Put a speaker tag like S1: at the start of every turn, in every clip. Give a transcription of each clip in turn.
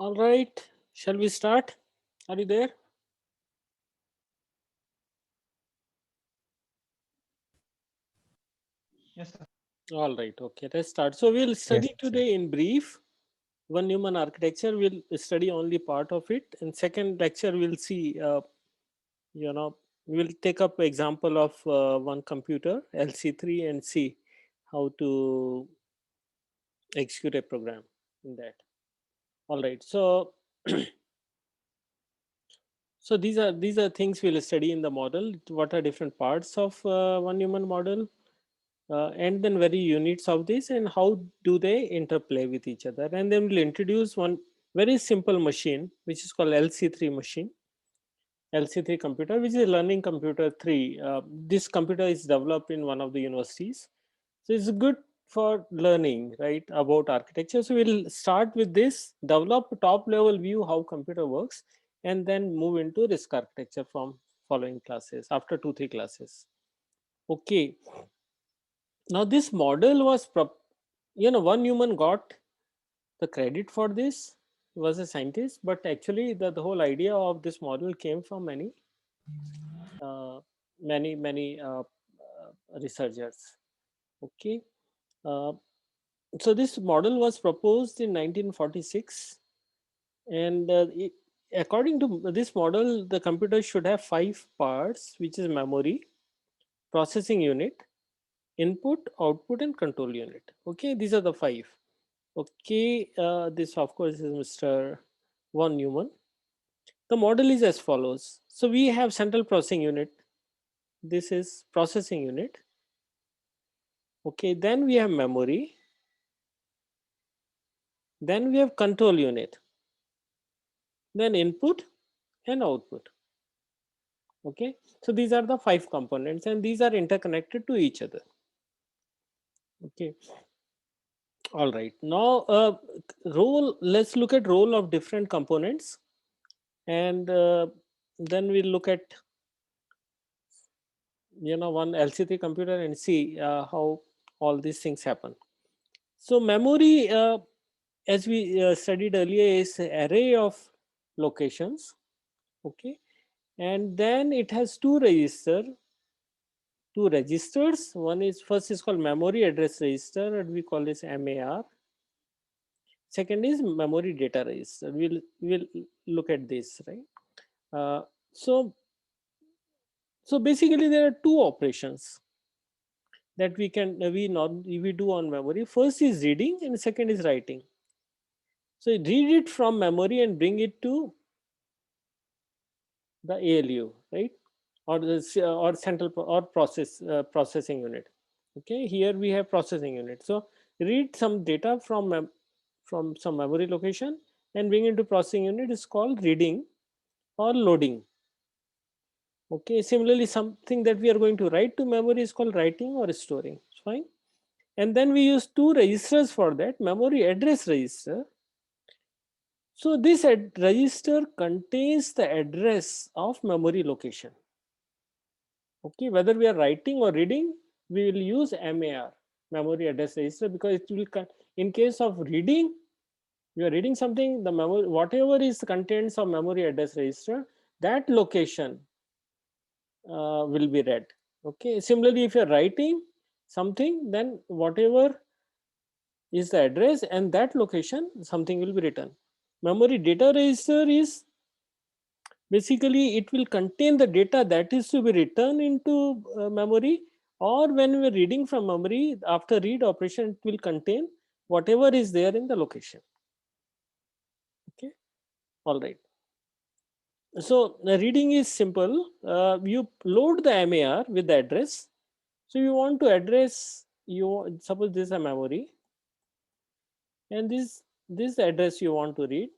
S1: All right, shall we start? Are you there?
S2: Yes, sir.
S1: All right, okay, let's start. So we'll study
S3: Yes, sir.
S1: today in brief. One human architecture, we'll study only part of it. And second lecture, we'll see, you know, we'll take up example of one computer, LC3, and see how to execute a program in that. All right, so these are things we'll study in the model. What are different parts of one human model? And then very units of this and how do they interplay with each other, and then we'll introduce one very simple machine which is called LC3 machine, LC3 computer, which is a learning computer 3. This computer is developed in one of the universities, so it's good for learning right about architecture. So we'll start with this, develop top level view how computer works, and then move into risk architecture from following classes after 2-3 classes. Okay, now this model was one human got the credit for this. He was a scientist, but actually the whole idea of this model came from uh, many researchers. Okay, uh, so this model was proposed in 1946, and according to this model, the computer should have 5 parts, which is memory, processing unit, input, output, and control unit. Okay, these are the 5. Okay, this of course is Mr. Von Neumann. The model is as follows. So we have central processing unit. This is processing unit. Okay, then we have memory. Then we have control unit. Then input and output. Okay, so these are the 5 components and these are interconnected to each other. Okay, all right. Now, role. Let's look at role of different components, and then we'll look at one LC3 computer and see how all these things happen. So memory, as we studied earlier, is an array of locations. Okay, and then it has two registers. One is first is called memory address register, and we call this MAR. Second is memory data register. We'll look at this, right. Uh, so so basically there are two operations that we do on memory. First is reading and second is writing. So read it from memory and bring it to the ALU, right, or or central or processing unit. Okay, here we have processing unit. So read some data from some memory location and bring it to processing unit is called reading or loading. Okay, similarly something that we are going to write to memory is called writing or storing. It's fine. And then we use two registers for that, memory address register. So this register contains the address of memory location. Okay, whether we are writing or reading, we will use MAR, memory address register, because it will in case of reading, you are reading something, the memory, whatever is the contents of memory address register, that location will be read. Okay, similarly if you are writing something, then whatever is the address and that location, something will be written. Memory data register is basically it will contain the data that is to be written into memory, or when we are reading from memory, after read operation it will contain whatever is there in the location. Okay, all right. So the reading is simple. You load the MAR with the address. So you want to address, you suppose this is a memory and this address you want to read.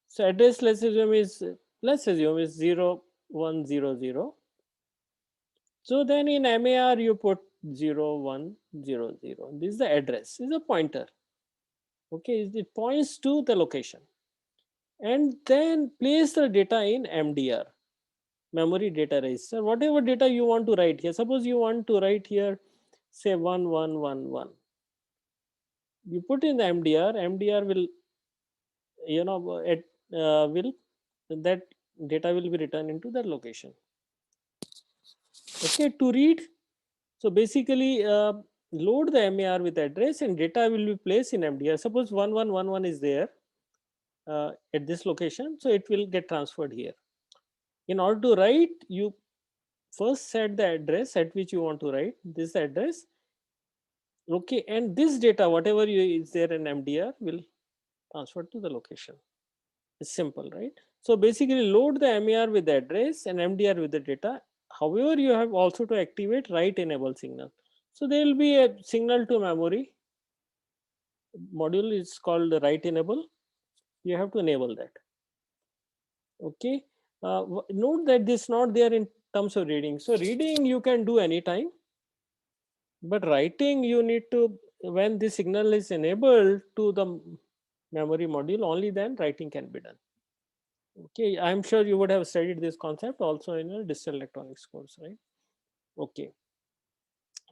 S1: So address, let's assume is 0100. So then in MAR you put 0100. This is the address, is a pointer. Okay, it points to the location. And then place the data in MDR, memory data register. Whatever data you want to write here. Suppose you want to write here, say 1111. You put in the MDR, MDR will it will that data will be returned into that location. Okay, to read, so basically load the MAR with address and data will be placed in MDR. Suppose 1111 is there at this location, so it will get transferred here. In order to write, you first set the address at which you want to write this address. Okay, and this data, whatever is there in MDR, will transfer to the location. It's simple, right? So basically load the MAR with the address and MDR with the data. However, you have also to activate write enable signal. So there will be a signal to memory module is called write enable. You have to enable that. Okay. Note that this is not there in terms of reading. So reading you can do anytime, but writing you need to, when the signal is enabled to the memory module, only then writing can be done. Okay, I'm sure you would have studied this concept also in your digital electronics course, right? Okay.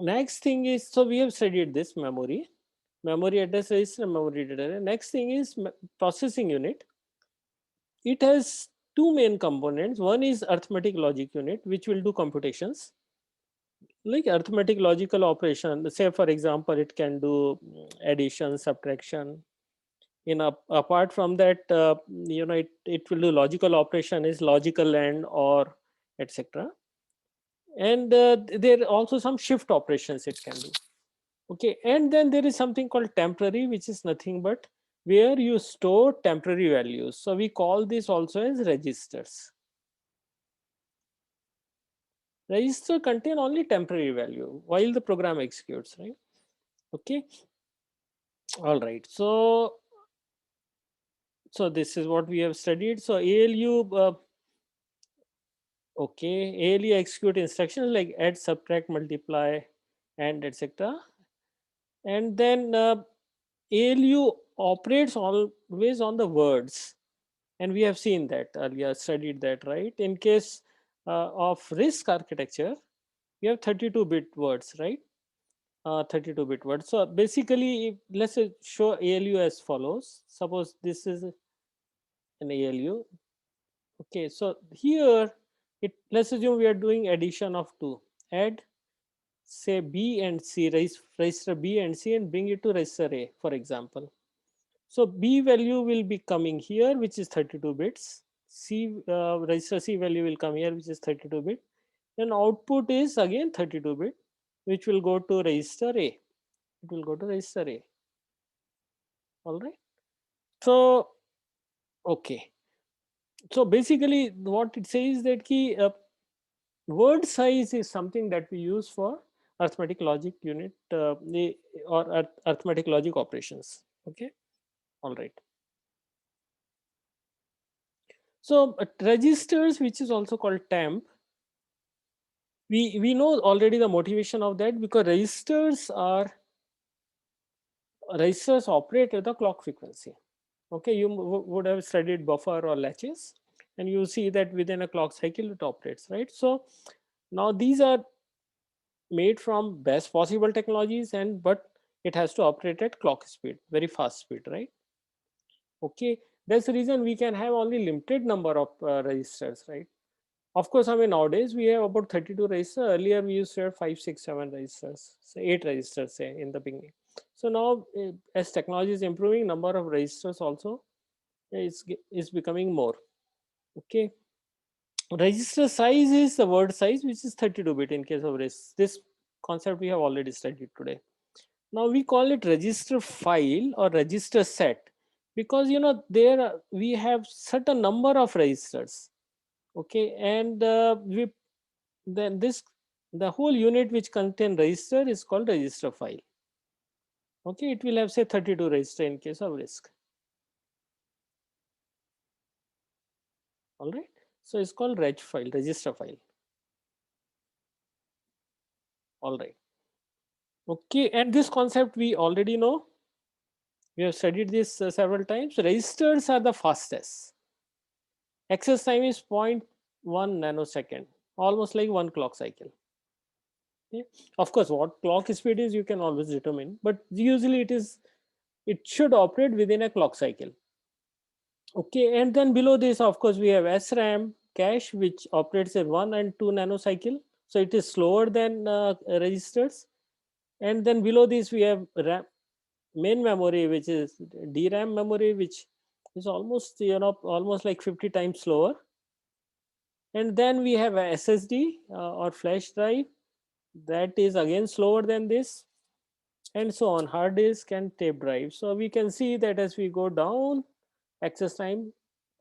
S1: Next thing is, so we have studied this memory address register, memory data. Next thing is processing unit. It has two main components. One is arithmetic logic unit, which will do computations like arithmetic logical operation. Say for example, it can do addition, subtraction. Apart from that, it will do logical operation is logical and or etc. And there are also some shift operations it can do. Okay, and then there is something called temporary, which is nothing but where you store temporary values. So we call this also as registers. Register contain only temporary value while the program executes, right? Okay, all right. So this is what we have studied. So ALU, okay, ALU execute instructions like add, subtract, multiply, and etc. And then ALU operates always on the words, and we have seen that earlier, studied that, right? In case of RISC architecture, we have 32-bit words, right? 32-bit words. So basically, let's show ALU as follows. Suppose this is an ALU. Okay, so here, let's assume we are doing addition of two. Add, say B and C, register B and C, and bring it to register A, for example. So B value will be coming here, which is 32 bits. Register C value will come here, which is 32 bit. Then output is again 32 bit, which will go to register A. It will go to register A. All right. So, okay. So basically, what it says that key word size is something that we use for arithmetic logic unit or arithmetic logic operations. Okay. All right. So registers, which is also called temp, we know already the motivation of that because registers operate at the clock frequency. Okay, you would have studied buffer or latches, and you see that within a clock cycle it operates, right? So now these are made from best possible technologies, but it has to operate at clock speed, very fast speed, right? Okay, that's the reason we can have only limited number of registers, right? Of course, I mean nowadays we have about 32 registers. Earlier we used to have 5, 6, 7 registers, say 8 registers, say in the beginning. So now, as technology is improving, number of registers also is becoming more. Okay, register size is the word size, which is 32-bit in case of RISC. This concept we have already studied today. Now we call it register file or register set because we have certain number of registers. Okay, and then the whole unit which contain register is called register file. Okay, it will have say 32 register in case of RISC. All right, so it's called reg file, register file. All right. Okay, and this concept we already know. We have studied this several times. Registers are the fastest. Access time is 0.1 nanosecond, almost like one clock cycle. Okay. Of course, what clock speed is you can always determine, but usually it should operate within a clock cycle. Okay, and then below this, of course, we have SRAM cache, which operates at 1 and 2 nanocycle. So it is slower than registers. And then below this, we have RAM, main memory, which is DRAM memory, which is almost, almost like 50 times slower. And then we have a SSD or flash drive that is again slower than this, and so on, hard disk and tape drive. So we can see that as we go down, access time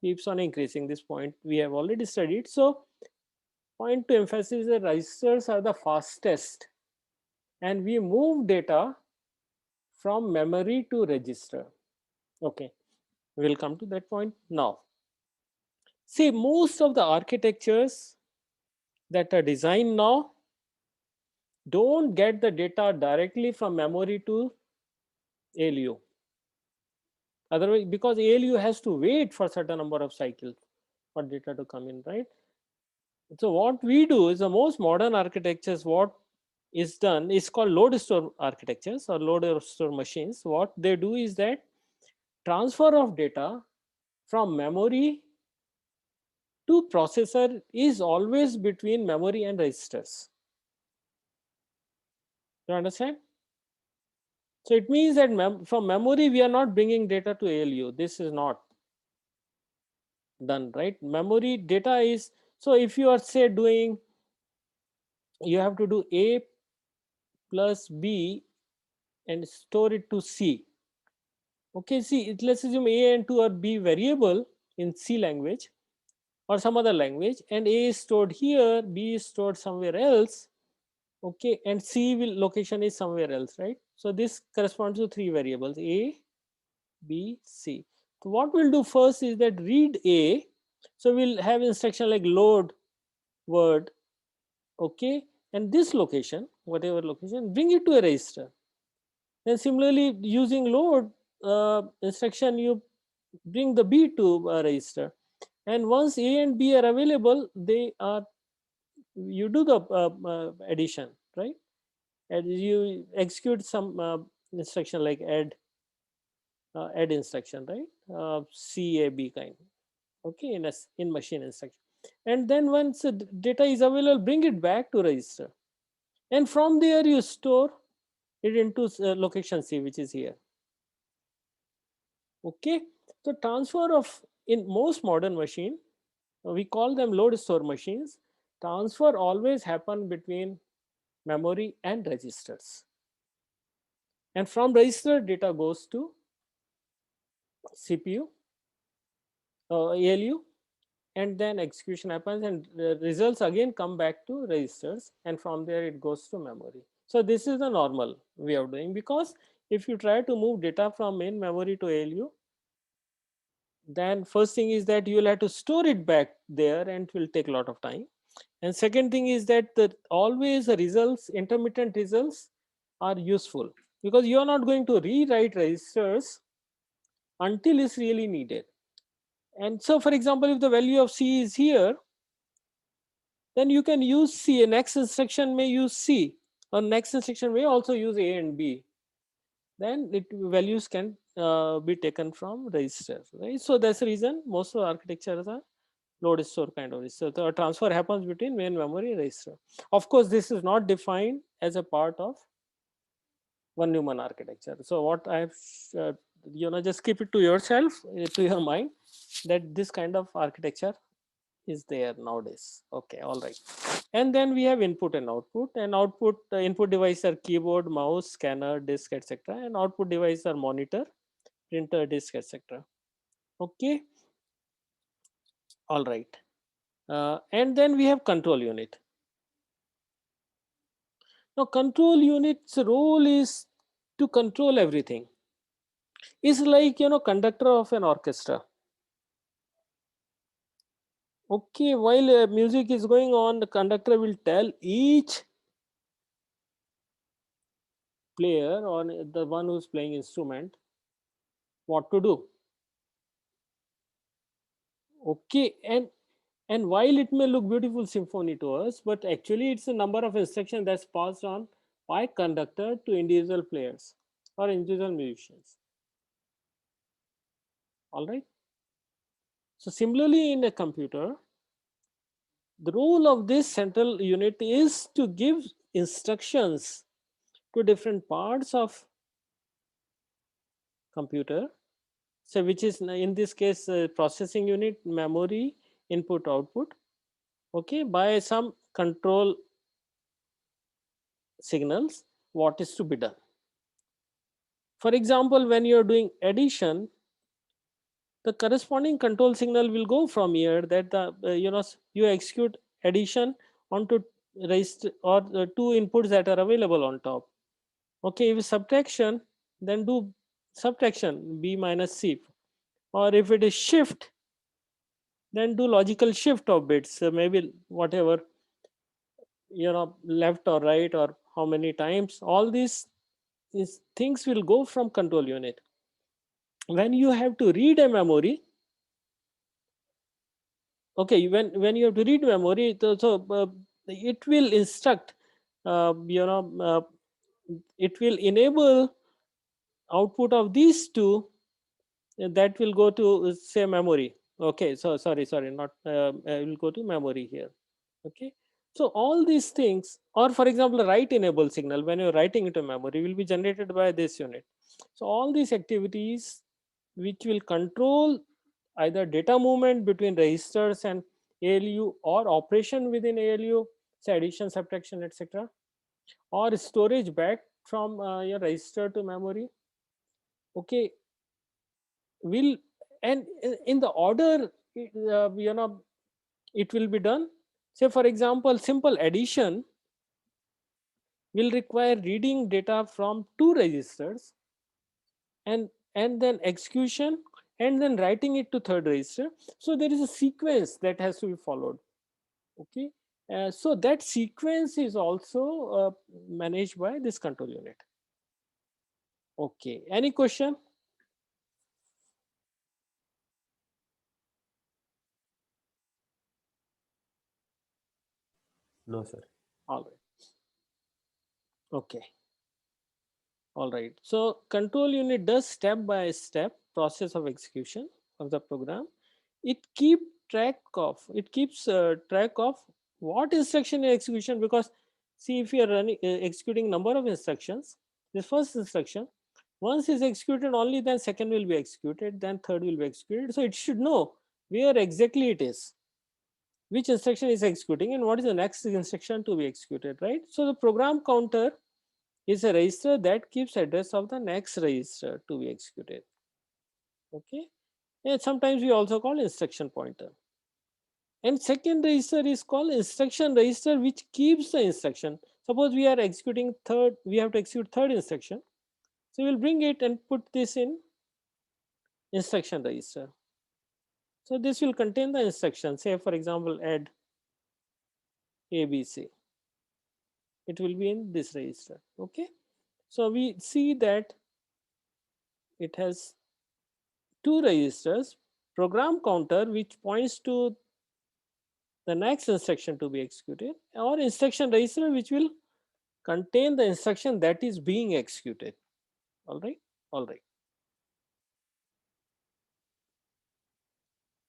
S1: keeps on increasing. This point we have already studied. So point to emphasize that registers are the fastest, and we move data from memory to register. Okay, we'll come to that point now. See, most of the architectures that are designed now don't get the data directly from memory to ALU. Otherwise, because ALU has to wait for certain number of cycles for data to come in, right? So what we do is, the most modern architectures, what is done is called load store architectures or load store machines. What they do is that transfer of data from memory to processor is always between memory and registers. You understand? So it means that from memory we are not bringing data to ALU. This is not done, right? Memory data is, so if you are say doing, you have to do A plus B and store it to C. Okay, see, let's assume A and 2 are B variable in C language or some other language, and A is stored here, B is stored somewhere else. Okay, and C will location is somewhere else, right? So this corresponds to three variables, A, B, C. So what we'll do first is that read A. So we'll have instruction like load word, okay, and this location, whatever location, bring it to a register. Then similarly, using load instruction, you bring the B to a register. And once A and B are available, they are, you do the addition, right? And you execute some instruction like add instruction, right? CAB kind, okay, in machine instruction. And then once the data is available, bring it back to register. And from there you store it into location C, which is here. Okay, so transfer of, in most modern machine, we call them load store machines. Transfer always happen between memory and registers, and from register data goes to CPU, ALU, and then execution happens, and the results again come back to registers, and from there it goes to memory. So this is the normal way of doing, because if you try to move data from main memory to ALU, then first thing is that you will have to store it back there, and it will take a lot of time. And second thing is that always the results, intermittent results, are useful, because you are not going to rewrite registers until it's really needed. And so, for example, if the value of C is here, then you can use C. Next instruction may use C, or next instruction may also use A and B. Then values can be taken from registers, right? So that's the reason most of the architectures are load store kind of register. So the transfer happens between main memory and register. Of course, this is not defined as a part of von Neumann architecture. So what I've just keep it to yourself, to your mind, that this kind of architecture is there nowadays. Okay, all right. And then we have input and output. And output input device are keyboard, mouse, scanner, disk, etc. And output device are monitor, printer, disk, etc. Okay, all right. And then we have control unit. Now, control unit's role is to control everything. It's like, conductor of an orchestra. Okay, while music is going on, the conductor will tell each player, or the one who's playing instrument, what to do. Okay, and while it may look beautiful symphony to us, but actually it's a number of instructions that's passed on by conductor to individual players or individual musicians. All right. So similarly in a computer, the role of this central unit is to give instructions to different parts of computer. So which is in this case processing unit, memory, input output, okay, by some control signals what is to be done. For example, when you are doing addition, the corresponding control signal will go from here that the you execute addition onto register or the two inputs that are available on top. Okay, if subtraction, then do subtraction b minus c, or if it is shift, then do logical shift of bits, maybe whatever, left or right or how many times. All these things will go from control unit. When you have to read a memory, okay, when you have to read memory, it will instruct, uh, you know uh, it will enable output of these two, that will go to say memory. Okay, so sorry, not I will go to memory here. Okay, so all these things, or for example write enable signal, when you're writing into memory, will be generated by this unit. So all these activities which will control either data movement between registers and ALU, or operation within ALU, say addition, subtraction, etc., or storage back from your register to memory. Okay, will, and in the order it will be done. Say for example, simple addition will require reading data from two registers, and then execution, and then writing it to third register. So there is a sequence that has to be followed. Okay, so that sequence is also managed by this control unit. Okay, any question?
S2: No, sir.
S1: All right. Okay. All right. So control unit does step by step process of execution of the program. It keeps track of what instruction is execution, because see, if you are running executing number of instructions, the first instruction once is executed, only then second will be executed, then third will be executed. So it should know where exactly it is, which instruction is executing, and what is the next instruction to be executed, right? So the program counter is a register that keeps address of the next register to be executed. Okay, and sometimes we also call instruction pointer. And second register is called instruction register, which keeps the instruction. Suppose we are executing third, we have to execute third instruction, so we'll bring it and put this in instruction register. So this will contain the instruction, say for example add ABC, it will be in this register. Okay, so we see that it has two registers: program counter, which points to the next instruction to be executed, or instruction register, which will contain the instruction that is being executed. All right, all right.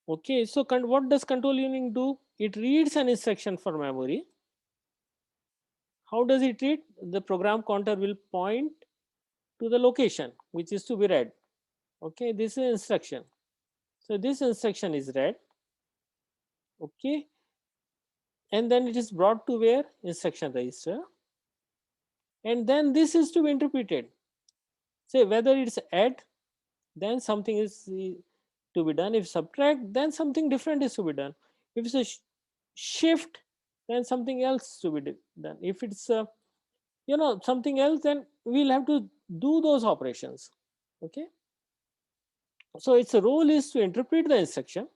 S1: Okay, so what does control unit do? It reads an instruction for memory. How does it read? The program counter will point to the location which is to be read. Okay, this is instruction. So this instruction is read. Okay, and then it is brought to where? Instruction register. And then this is to be interpreted. Say whether it's add, then something is to be done. If subtract, then something different is to be done. If it's a shift, then something else to be done. If it's something else, then we'll have to do those operations. Okay, so its role is to interpret the instruction,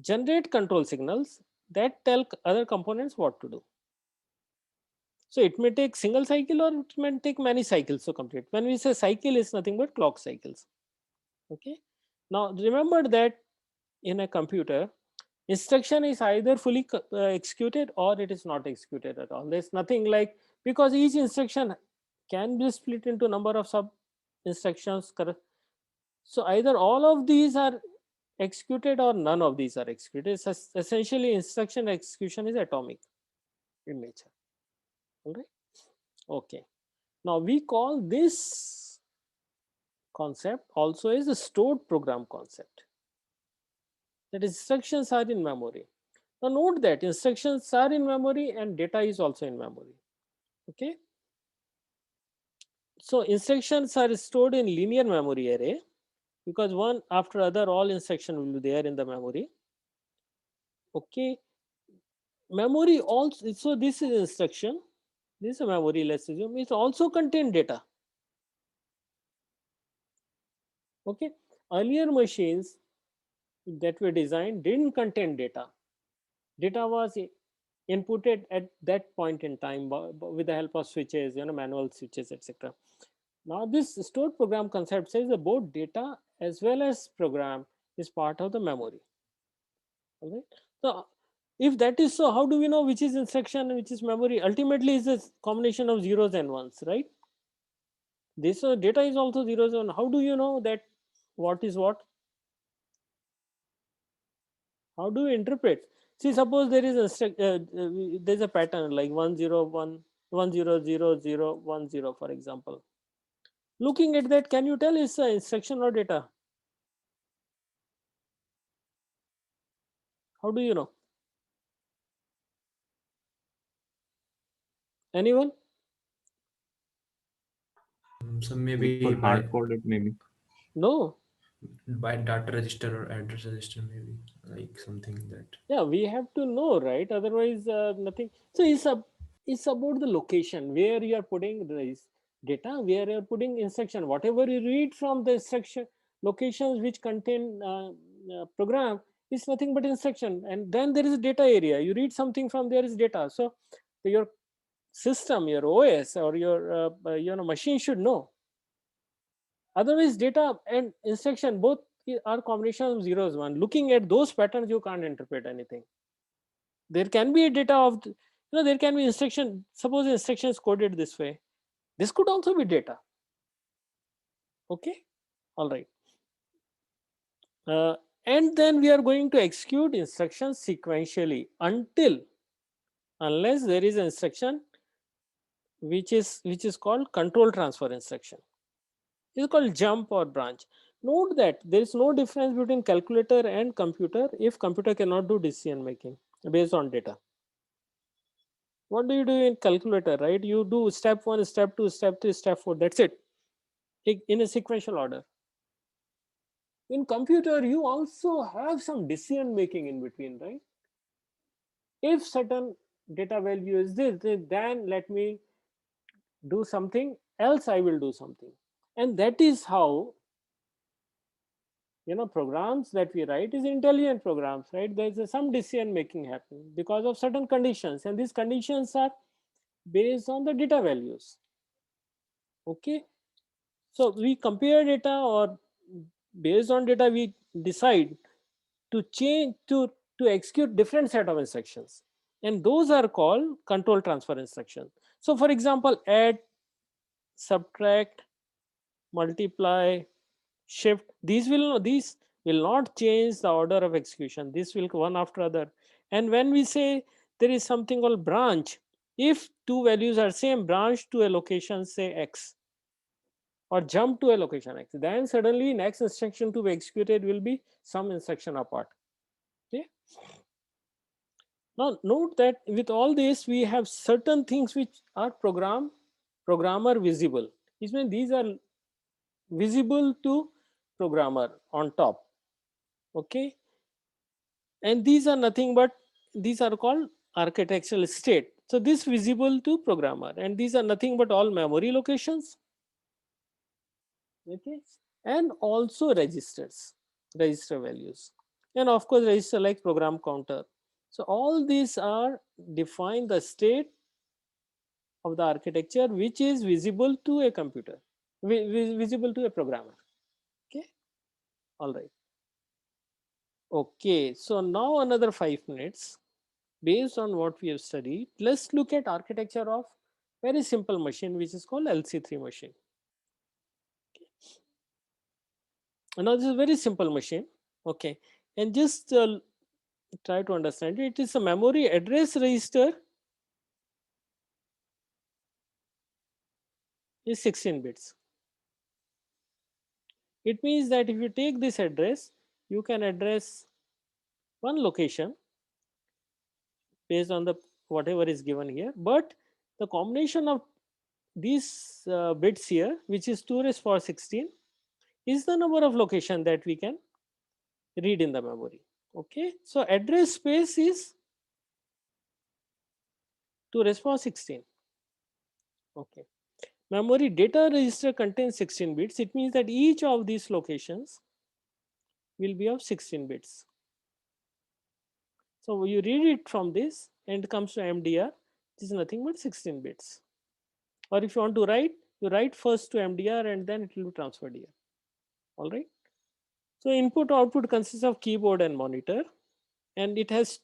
S1: generate control signals that tell other components what to do. So it may take single cycle, or it may take many cycles to complete. When we say cycle, is nothing but clock cycles. Okay, now remember that in a computer, instruction is either fully executed, or it is not executed at all. There's nothing like, because each instruction can be split into number of sub instructions. So either all of these are executed or none of these are executed. Essentially, instruction execution is atomic in nature. All right. Okay. Now we call this concept also is a stored program concept. That instructions are in memory. Now note that instructions are in memory and data is also in memory. Okay. So instructions are stored in linear memory array because one after other all instruction will be there in the memory. Okay. Memory also, so this is instruction, this is a memory, let's assume it also contain data. Okay. Earlier machines that were designed didn't contain data. Data was inputted at that point in time with the help of switches, manual switches, etc. Now this stored program concept says that both data as well as program is part of the memory. All right. So if that is so, how do we know which is instruction and which is memory? Ultimately, is a combination of zeros and ones, right? This data is also zeros and how do you know that what is what? How do you interpret? See, suppose there is there's a pattern like 101 1000010, for example. Looking at that, can you tell it's a instruction or data? How do you know? Anyone?
S2: So maybe
S3: For
S2: by
S3: hard coded maybe.
S1: No.
S2: data register or address register, maybe like something that.
S1: Yeah, we have to know, right? Otherwise, nothing. So it's about the location where you are putting this data, where you are putting instruction. Whatever you read from the instruction locations which contain program is nothing but instruction, and then there is a data area. You read something from there is data. So your system, your OS, or your machine should know. Otherwise, data and instruction both are combination of zeros one. Looking at those patterns, you can't interpret anything. There can be a data of there can be instruction, suppose the instruction is coded this way, this could also be data. Okay. All right. And then we are going to execute instructions sequentially unless there is an instruction which is called control transfer instruction. It is called jump or branch. Note that there is no difference between calculator and computer if computer cannot do decision making based on data. What do you do in calculator, right? You do step 1, step 2, step 3, step 4, that's it, in a sequential order. In computer, you also have some decision making in between, right? If certain data value is this, then let me do something else, I will do something. And that is how programs that we write is intelligent programs, right? There's some decision making happening because of certain conditions, and these conditions are based on the data values. Okay. So we compare data, or based on data we decide to change to execute different set of instructions, and those are called control transfer instructions. So for example, add, subtract, multiply, shift, these will not change the order of execution. This will one after other. And when we say there is something called branch, if two values are same, branch to a location say x or jump to a location x, then suddenly next instruction to be executed will be some instruction apart. Okay. Now note that with all this we have certain things which are programmer visible. It means these are visible to programmer on top. Okay. And these are nothing but, these are called architectural state. So this visible to programmer, and these are nothing but all memory locations. Okay. And also registers, register values, and of course register like program counter. So all these are define the state of the architecture which is visible to a computer, visible to a programmer. Okay. All right. Okay. So now another 5 minutes based on what we have studied. Let's look at architecture of very simple machine which is called LC3 machine. Now this is a very simple machine. Okay, and just try to understand it. It is a memory address register is 16 bits. It means that if you take this address, you can address one location based on the whatever is given here, but the combination of these bits here, which is 2 raised power 16, is the number of location that we can read in the memory. Okay, so address space is 2 raised power 16. Okay, memory data register contains 16 bits. It means that each of these locations will be of 16 bits. So you read it from this and it comes to MDR. It is nothing but 16 bits. Or if you want to write, you write first to MDR and then it will be transferred here. All right. So input output consists of keyboard and monitor, and it has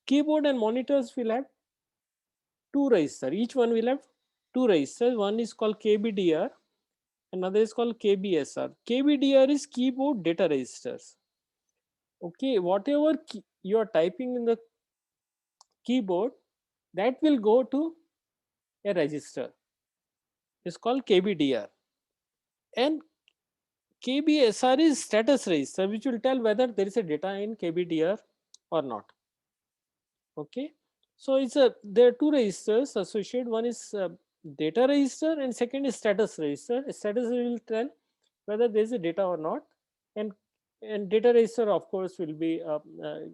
S1: keyboard and monitors will have two registers. Each one will have two registers. One is called KBDR, another is called KBSR. KBDR is keyboard data registers. Okay, whatever you are typing in the keyboard, that will go to a register. It's called KBDR. And KBSR is status register, which will tell whether there is a data in KBDR or not. Okay, so there are two registers associated. One is data register and second is status register. Status will tell whether there is a data or not, and data register of course will be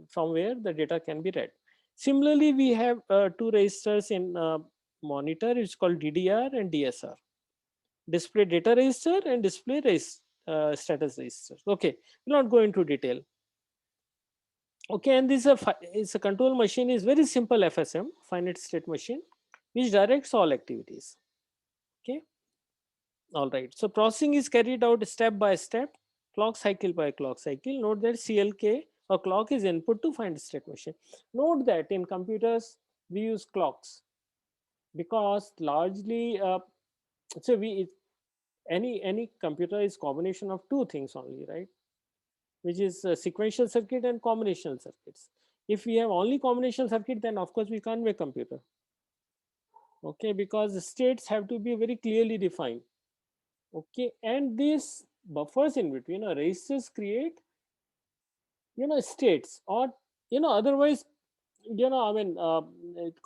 S1: from where the data can be read. Similarly, we have two registers in monitor. It's called DDR and DSR, display data register and display status register. Okay, we'll not go into detail. Okay, and this is a control machine is very simple FSM, finite state machine, which directs all activities. Okay, all right. So processing is carried out step by step, clock cycle by clock cycle. Note that CLK or clock is input to finite state machine. Note that in computers we use clocks because largely, so we any computer is combination of two things only, right? Which is sequential circuit and combinational circuits. If we have only combinational circuit, then of course we can't make computer. Okay, because the states have to be very clearly defined. Okay, and these buffers in between or registers create, states, or otherwise, I mean,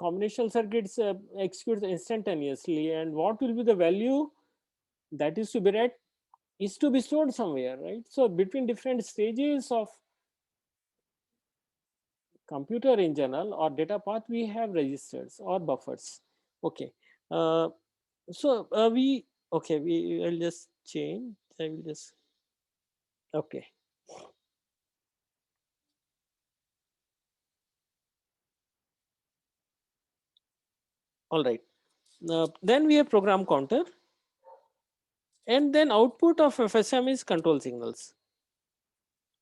S1: combinational circuits execute instantaneously, and what will be the value that is to be read is to be stored somewhere, right? So between different stages of computer in general or data path, we have registers or buffers. Okay, uh, so we okay, we will just change. I will just okay. All right. Then we have program counter, and then output of FSM is control signals.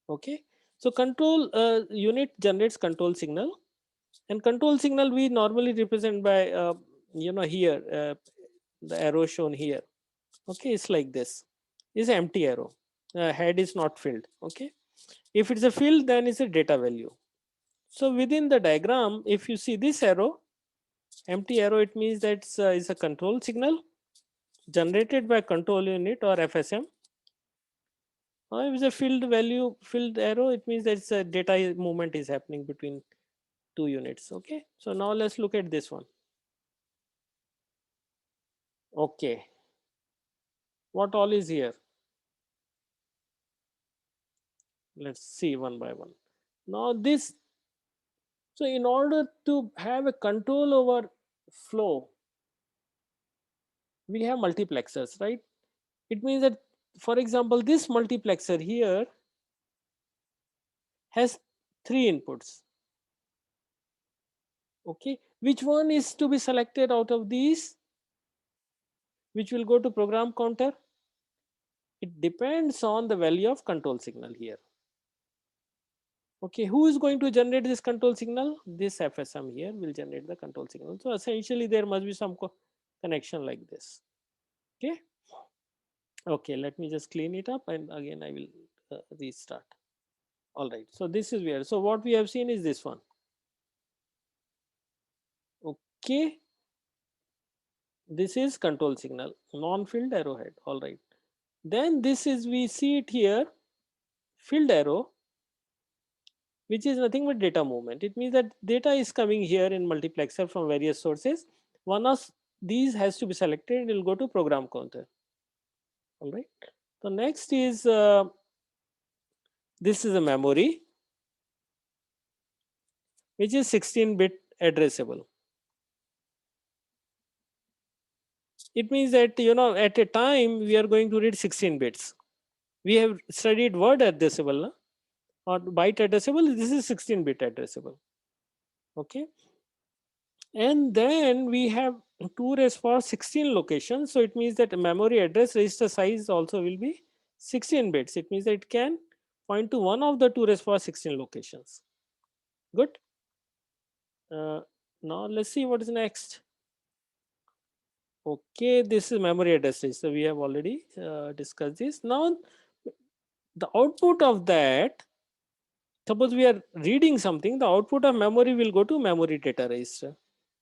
S1: Okay, so control unit generates control signal, and control signal we normally represent by here the arrow shown here. Okay, it's like this. Is empty arrow. Head is not filled. Okay, if it's a field, then it's a data value. So within the diagram, if you see this arrow, empty arrow, it means that is a control signal generated by control unit or FSM. If it's a filled value, filled arrow, it means that a data movement is happening between two units. Okay, so now let's look at this one. Okay, what all is here? Let's see one by one. Now this, so in order to have a control over flow, we have multiplexers, right? It means that, for example, this multiplexer here has three inputs. Okay, which one is to be selected out of these, which will go to program counter? It depends on the value of control signal here. Okay, who is going to generate this control signal? This FSM here will generate the control signal. So essentially there must be some connection like this. Okay, okay, let me just clean it up and again I will restart. All right. So this is where. So what we have seen is this one. Okay. This is control signal, non-filled arrowhead. All right. Then this is, we see it here, filled arrow, which is nothing but data movement. It means that data is coming here in multiplexer from various sources. One of these has to be selected and it will go to program counter. All right. So next is this is a memory, which is 16-bit addressable. It means that, at a time we are going to read 16 bits. We have studied word addressable, na? Or byte addressable. This is 16-bit addressable. Okay. And then we have 2 raised power 16 locations. So it means that memory address register size also will be 16 bits. It means that it can point to one of the 2 raised power 16 locations. Good. Now let's see what is next. Okay, this is memory address register. We have already discussed this. Now the output of that, suppose we are reading something, the output of memory will go to memory data register.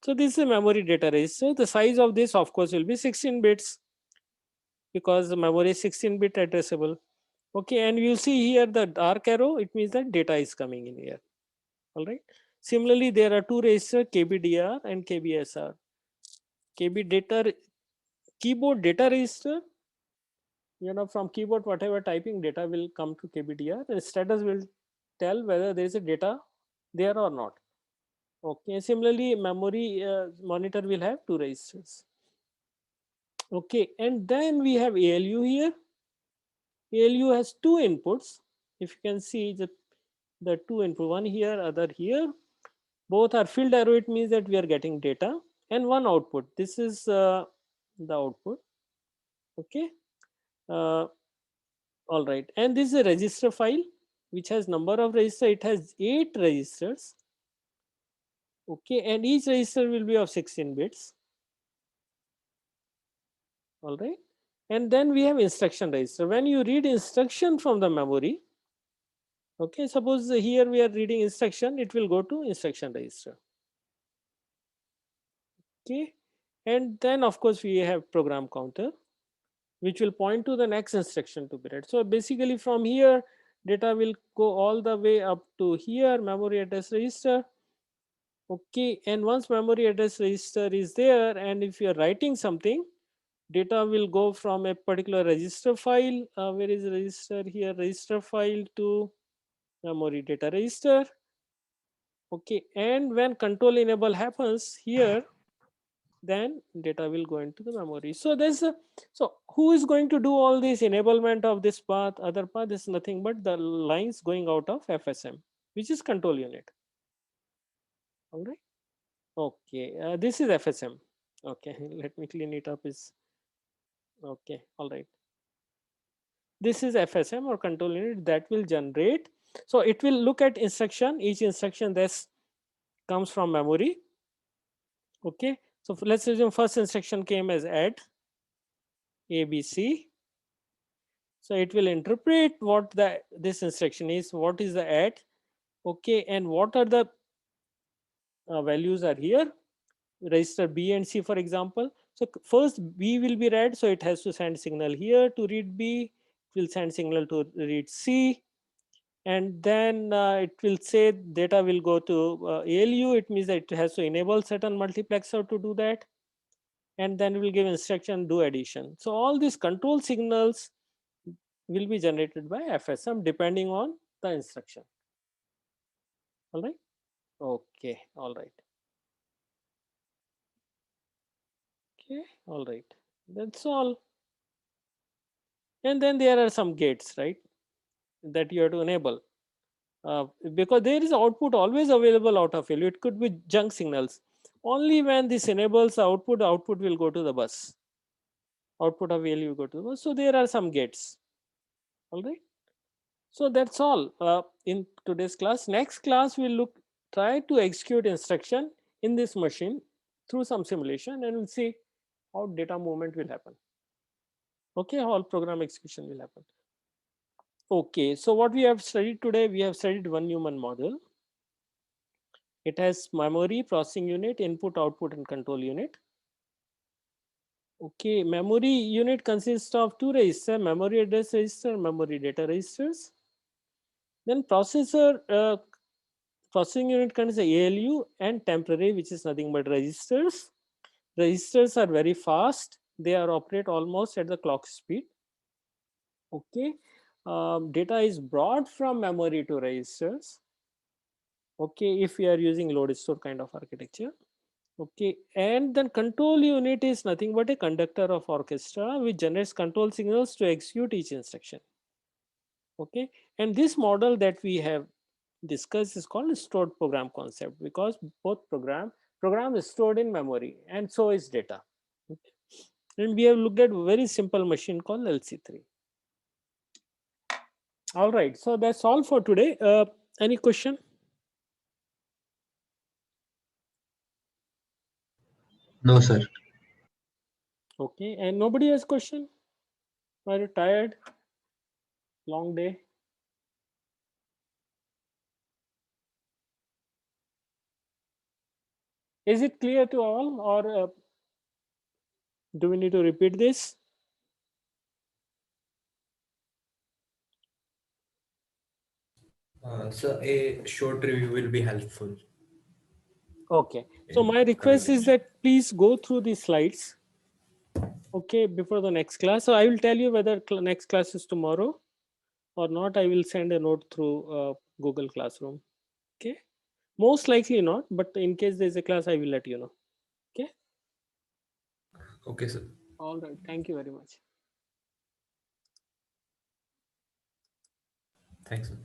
S1: So this is a memory data register. The size of this, of course, will be 16 bits because the memory is 16-bit addressable. Okay, and you see here the dark arrow, it means that data is coming in here. All right. Similarly, there are 2 registers, KBDR and KBSR. KB data, keyboard data register, from keyboard, whatever typing data will come to KBDR. The status will tell whether there is a data there or not. Okay, similarly, memory monitor will have 2 registers. Okay, and then we have ALU here. ALU has 2 inputs. If you can see the 2 input, one here, other here. Both are filled arrow. It means that we are getting data, and one output. This is the output. Okay. Uh, all right, and this is a register file which has number of register. It has 8 registers. Okay, and each register will be of 16 bits. All right, and then we have instruction register. When you read instruction from the memory, okay, suppose here we are reading instruction, it will go to instruction register. Okay, and then of course we have program counter, which will point to the next instruction to be read. So basically from here, data will go all the way up to here, memory address register. Okay, and once memory address register is there, and if you are writing something, data will go from a particular register file. Where is register here? Register file to memory data register. Okay, and when control enable happens here, then data will go into the memory. So there's a, so who is going to do all this enablement of this path? Other path is nothing but the lines going out of FSM, which is control unit. All right. Okay, this is FSM. Okay, let me clean it up. Is okay. All right. This is FSM or control unit that will generate. So it will look at instruction. Each instruction that comes from memory. Okay. So let's assume first instruction came as add ABC. So it will interpret what the this instruction is, what is the add, okay, and what are the values are here. Register B and C, for example. So first B will be read, so it has to send signal here to read B. It will send signal to read C, and then it will say data will go to ALU. It means that it has to enable certain multiplexer to do that, and then it will give instruction do addition. So all these control signals will be generated by FSM depending on the instruction. All right. Okay. All right. Okay. All right. That's all. And then there are some gates, right, that you have to enable. Because there is output always available out of ALU. It could be junk signals. Only when this enables output will go to the bus. Output of ALU will go to the bus. So there are some gates. All right. So that's all in today's class. Next class we'll try to execute instruction in this machine through some simulation, and we'll see how data movement will happen. Okay, how program execution will happen. Okay, so what we have studied today, we have studied one Newman model. It has memory, processing unit, input, output, and control unit. Okay, memory unit consists of two registers, memory address register, memory data registers. Then processing unit contains ALU and temporary, which is nothing but registers. Registers are very fast. They are operate almost at the clock speed. Okay, data is brought from memory to registers. Okay, if we are using load store kind of architecture. Okay, and then control unit is nothing but a conductor of orchestra which generates control signals to execute each instruction. Okay, and this model that we have discussed is called stored program concept, because both program is stored in memory and so is data. Okay. And we have looked at a very simple machine called LC3. All right, so that's all for today. Any question?
S3: No, sir.
S1: Okay, and nobody has question? Are you tired? Long day? Is it clear to all, or do we need to repeat this?
S2: So a short review will be helpful
S1: Okay, so
S2: in
S1: my
S2: coming
S1: request is
S2: lecture.
S1: that please go through the slides, okay, before the next class. So I will tell you whether next class is tomorrow or not. I will send a note through Google Classroom. Okay, most likely not, but in case there is a class, I will let you know. Okay,
S2: Okay, sir.
S1: all right, thank you very much.
S2: Thanks, sir.